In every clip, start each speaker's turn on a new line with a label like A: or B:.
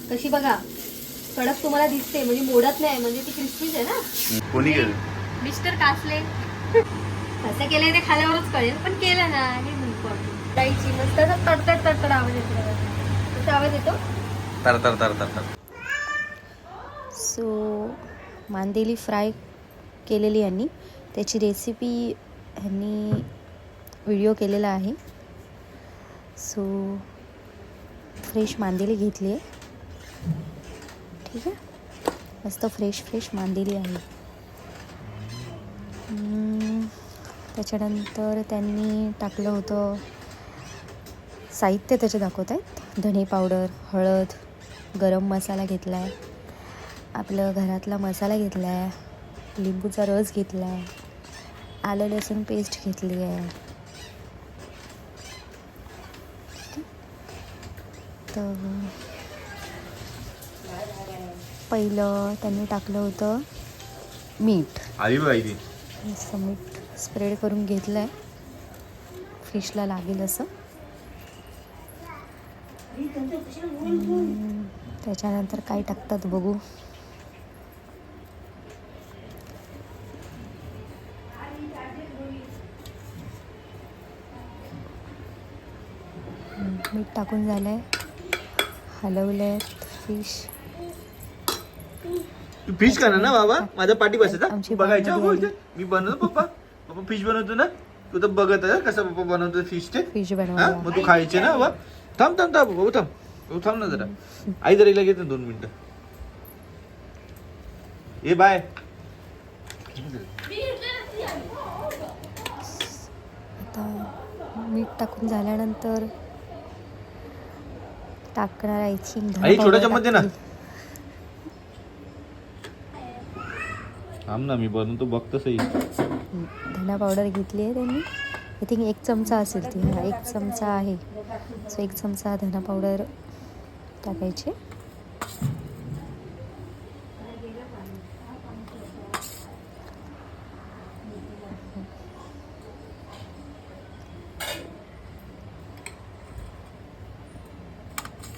A: कशी बघा कडक तुम्हाला दिसते, म्हणजे मोडत नाही, म्हणजे ती क्रिस्पीच आहे ना.
B: कोणी केलं?
A: मिस्टर कासले. कसं केलंय ते खाल्यावरच कळेल, पण केलं ना हे इम्पॉर्टंट. जायची मस्त असं तडतड तडतड आवाज येतो बघा. कसा आवाज येतो?
B: तर तर तर तर तर.
C: सो मांदेली फ्राय केलेली यांनी, त्याची रेसिपी ह्यांनी व्हिडिओ केलेला आहे. सो फ्रेश मांदेली घेतली आहे, ठीक आहे. मस्त फ्रेश मांदेली आहे. त्याच्यानंतर त्यांनी टाकलं होतं साहित्य, त्याचे दाखवत आहेत. धणे पावडर, हळद, गरम मसाला घेतला आहे, आपलं घरातला मसाला घेतला आहे, लिंबूचा रस घेतला आहे, आलं लसूण पेस्ट घेतली आहे. तर पहिलं त्यांनी टाकलं होतं मीठ.
B: आली पाहिजे.
C: असं मीठ स्प्रेड करून घेतलं आहे, फिशला लागेल असं. त्याच्यानंतर काय टाकतात बघू. मीठ टाकून झालंय, हलवलंय फिश.
B: तू फिश खाणार ना बाबा? माझ्या पाठी बसायचा
C: आमची
B: बघायचं.
C: बाळमध्ये आली.
B: मी बनवतो पप्पा फिश बनवतो ना, तू तर बघत आहे कसं पप्पा बनवतो फिश ते.
C: फिश
B: हा
C: बनवायला
B: मग तू खायचे ना बाबा. थांब भाऊ थांब ना जरा. आई जरा इला घेते 2 मिनिटं. ए बाय.
C: आता मीठ टाकून झाल्यानंतर टाकणार आय थिंक
B: आई छोटा चम्मच दे ना. थांब ना मी बनवतो बघतो सही.
C: धना पावडर घेतली आहे त्यांनी. आय थिंक 1 चमचा असेल ती. हा 1 चमचा आहे. सो 1 चमचा धना पावडर टाकायचे.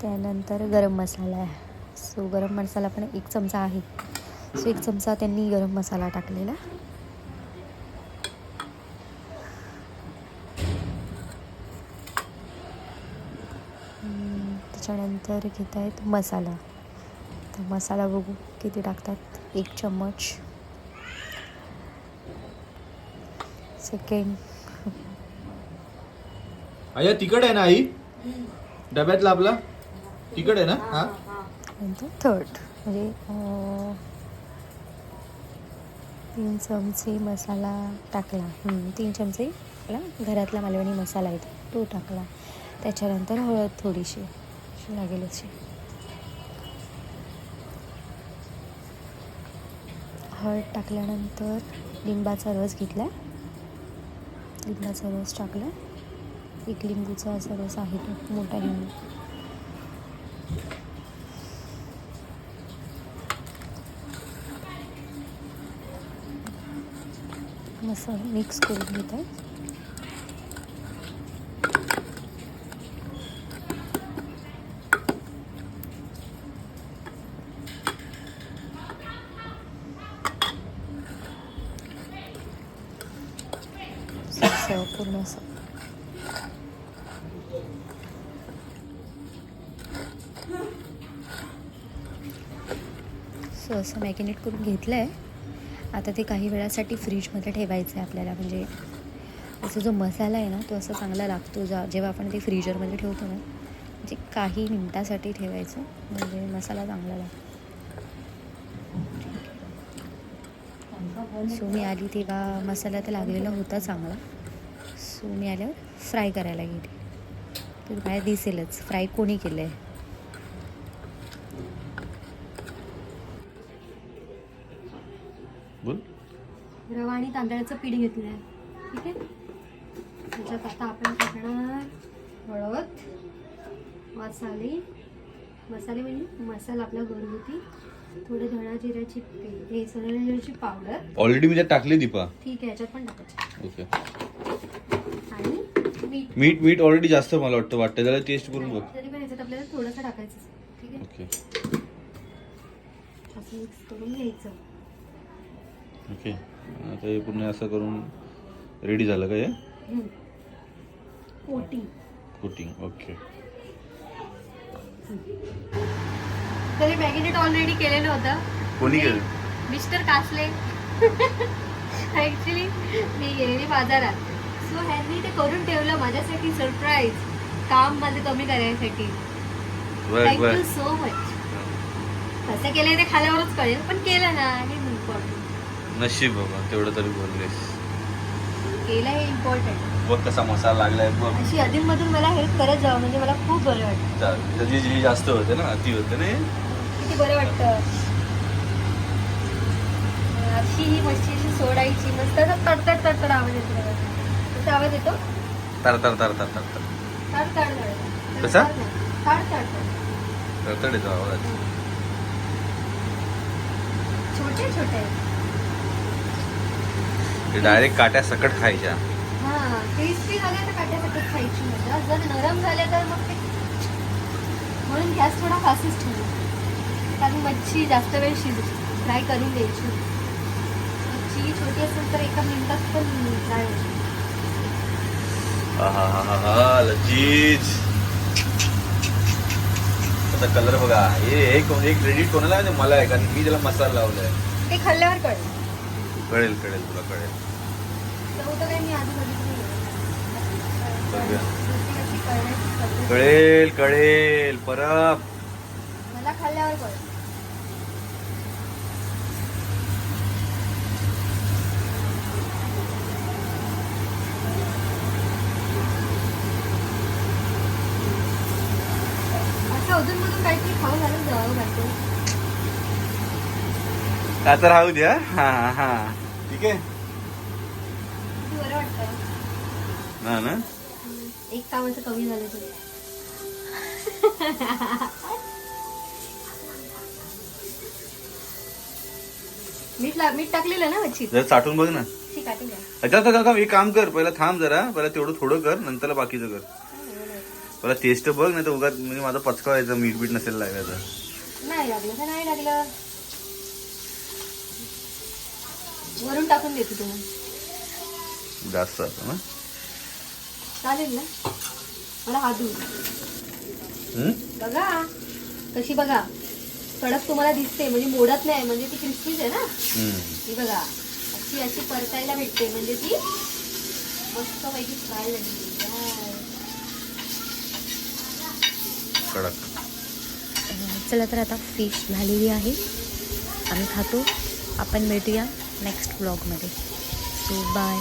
C: त्यानंतर गरम मसाला आहे. सो गरम मसाला पण 1 चमचा आहे. सो 1 चमचा त्यांनी गरम मसाला टाकलेला. त्याच्यानंतर घेत आहेत मसाला. तर मसाला बघू किती टाकतात. 1 चम्मच. सेकंड.
B: आई तिखट आहे ना आई? डब्यातला आपला तिखट आहे ना? हा.
C: नंतर थर्ड म्हणजे 3 चमचे मसाला टाकला. 3 चमचे आपला घरातला मालवणी मसाला आहे तो टाकला. त्याच्यानंतर हळद थोडीशी लागेल अशी. हळद टाकल्यानंतर लिंबाचा रस घेतला. लिंबाचा रस टाकला. 1 लिंबूचा असा रस आहे तो, मोठा लिंबू. मस्त मिक्स करून घेत आहे. पूर्ण असं असं मॅरिनेट करून घेतलं आहे. आता ते काही वेळासाठी फ्रीजमध्ये ठेवायचं आहे आपल्याला. म्हणजे त्याचा जो मसाला आहे ना तो असा चांगला लागतो जेव्हा आपण ते फ्रीजरमध्ये ठेवतो ना, म्हणजे काही मिनटासाठी ठेवायचं म्हणजे मसाला चांगला लागतो. सो मी आली तेव्हा मसाला तर लागलेला होता चांगला. सो मी आल्यावर फ्राय करायला गेली. तर बाहेर दिसेलच फ्राय कोणी केलं आहे.
A: रवा आणि तांदळाचं पीठ घेतलं आहे, ठीक आहे. त्याच्यात आता आपण टाकणार हळद, मसाले म्हणजे मसाला आपला घरगुती, थोडे धणा जिऱ्याची धणा जिऱ्याची पावडर
B: ऑलरेडी मी त्यात टाकली दीपा.
A: ठीक आहे, याच्यात पण टाकायची.
B: ओके.
A: आणि
B: मीठ ऑलरेडी जास्त मला वाटतं त्याला टेस्ट करून बघ.
A: तरी पण याच्यात आपल्याला थोडंसं टाकायचं, ठीक आहे.
B: ओके. ओके
A: असं मिक्स करून घ्यायचं.
B: ओके आता हे पूर्ण असं करून रेडी झालं का हे
A: कोटिंग.
B: कोटिंग. ओके
A: तर हे मॅगिनेट ऑलरेडी केलेलं होतं.
B: कोणी केलं?
A: मिस्टर कासले. ऍक्च्युली मी गेलेली बाजारात, सो ह्यांनी ते करून ठेवलं माझ्यासाठी सरप्राईज, काम माझं कमी करायसाठी. Thank you so much. कसं केलंय ते खाल्यावरच कळेल, पण केलं ना हे इम्पॉर्टंट.
B: नशीब बाबा तेवढं तरी बोललेस.
A: केलं हे इम्पॉर्टंट.
B: बघ कसा मसाला लागलाय बघ.
A: अशी अधूनमधून मला हेल्प करत जावं म्हणजे मला खूप बरं वाटतं.
B: कधी जी जास्त होते ना अति होते ना.
A: किती बरं वाटतं. अशी ही मच्छी अशी सोडायची, मस्त असं तडतड तडतड आवाज येतो बघा. कसा आवाज येतो?
B: तर तर तर तर तर
A: तड तड तड.
B: कसा?
A: तड तड तड.
B: तर येतो आवाज.
A: छोटे छोटे.
B: डायरेक्ट काट्या सकट खायच्या.
A: हा क्रिस्पी झाल्या तर काट्यासाठी खायची मजा. जर नरम झाल्या तर मग ते, म्हणून गॅस थोडा फास्टच ठेवू, कारण मच्छी जास्त वेळ फ्राय करून द्यायची. मच्छी छोटी असेल तर एका मिनिटात पण फ्राय होते.
B: लजीज. आता कलर बघा. हे क्रेडिट कोणाला आहे? मला आहे, कारण मी त्याला मसाला लावलाय.
A: ते खाल्ल्यावर कळेल.
B: कळेल कळेल तुला कळेल.
A: होतं काय मी आधी बघितलं.
B: कळेल कळेल परत.
A: मला खाल्ल्यावर कळेल. असं अधूनमधून काहीतरी खाऊ घालून जावं वाटतं.
B: आता राहू द्या. हा हा ठीक आहे
A: किती बरं वाटतं
B: ना.
A: एक कामाचं कमी झालं तर. मीठ टाकलेलं ना मच्छी.
B: जरा चाटून बघ ना.
A: ठीक आहे.
B: अच्छा एक काम कर, पहिला थांब जरा, पहिला तेवढं थोडं कर, नंतर बाकीचं कर. पहिला टेस्ट बघ, नाही तर उगाच म्हणजे माझा पचका व्हायचा, मीठ बीठ नसेल लागायचं.
A: नाही लागलं तर नाही लागलं, वरून टाकून देते तुम्हाला.
B: जास्त असं ना
A: चालेल ना. मला हात धुवून बघा कशी, बघा कडक तुम्हाला दिसते, म्हणजे मोडत नाही, म्हणजे ती क्रिस्पीच आहे ना. ती बघा अशी अशी परतायला भेटते, म्हणजे ती मस्त पैकी फ्राय झाली.
B: कडक.
C: चला तर आता फिश झालेली आहे, आम्ही खातो. आपण भेटूया नेक्स्ट ब्लॉगमध्ये. So bye.